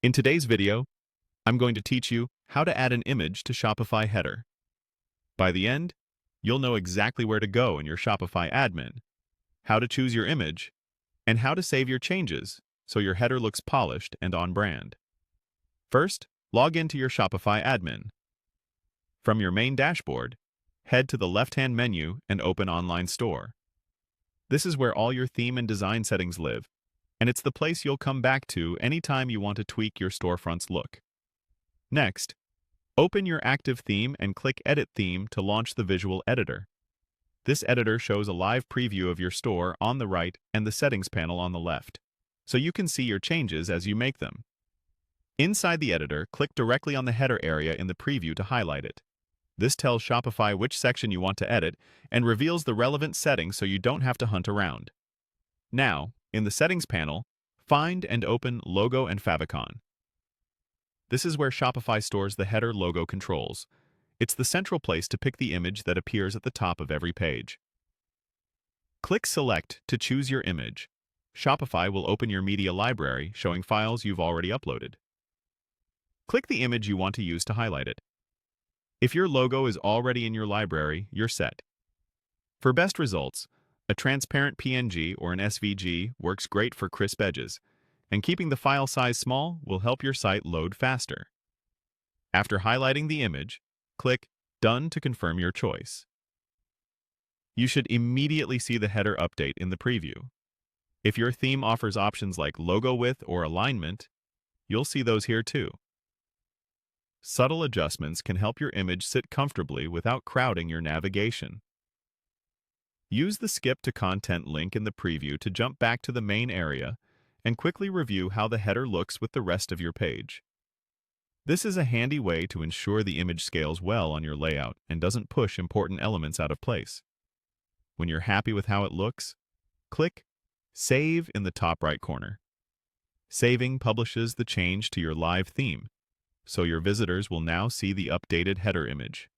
In today's video, I'm going to teach you how to add an image to Shopify header. By the end, you'll know exactly where to go in your Shopify admin, how to choose your image, and how to save your changes so your header looks polished and on brand. First, log into your Shopify admin. From your main dashboard, head to the left-hand menu and open Online Store. This is where all your theme and design settings live, and it's the place you'll come back to anytime you want to tweak your storefront's look. Next, open your active theme and click Edit Theme to launch the visual editor. This editor shows a live preview of your store on the right and the settings panel on the left, so you can see your changes as you make them. Inside the editor, click directly on the header area in the preview to highlight it. This tells Shopify which section you want to edit and reveals the relevant settings so you don't have to hunt around. Now, in the Settings panel, find and open Logo and Favicon. This is where Shopify stores the header logo controls. It's the central place to pick the image that appears at the top of every page. Click Select to choose your image. Shopify will open your media library, showing files you've already uploaded. Click the image you want to use to highlight it. If your logo is already in your library, you're set. For best results, a transparent PNG or an SVG works great for crisp edges, and keeping the file size small will help your site load faster. After highlighting the image, click Done to confirm your choice. You should immediately see the header update in the preview. If your theme offers options like logo width or alignment, you'll see those here too. Subtle adjustments can help your image sit comfortably without crowding your navigation. Use the Skip to Content link in the preview to jump back to the main area and quickly review how the header looks with the rest of your page. This is a handy way to ensure the image scales well on your layout and doesn't push important elements out of place. When you're happy with how it looks, click Save in the top right corner. Saving publishes the change to your live theme, so your visitors will now see the updated header image.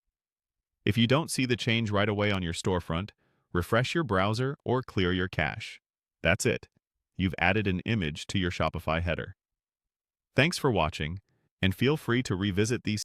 If you don't see the change right away on your storefront, refresh your browser or clear your cache. That's it. You've added an image to your Shopify header. Thanks for watching, and feel free to revisit these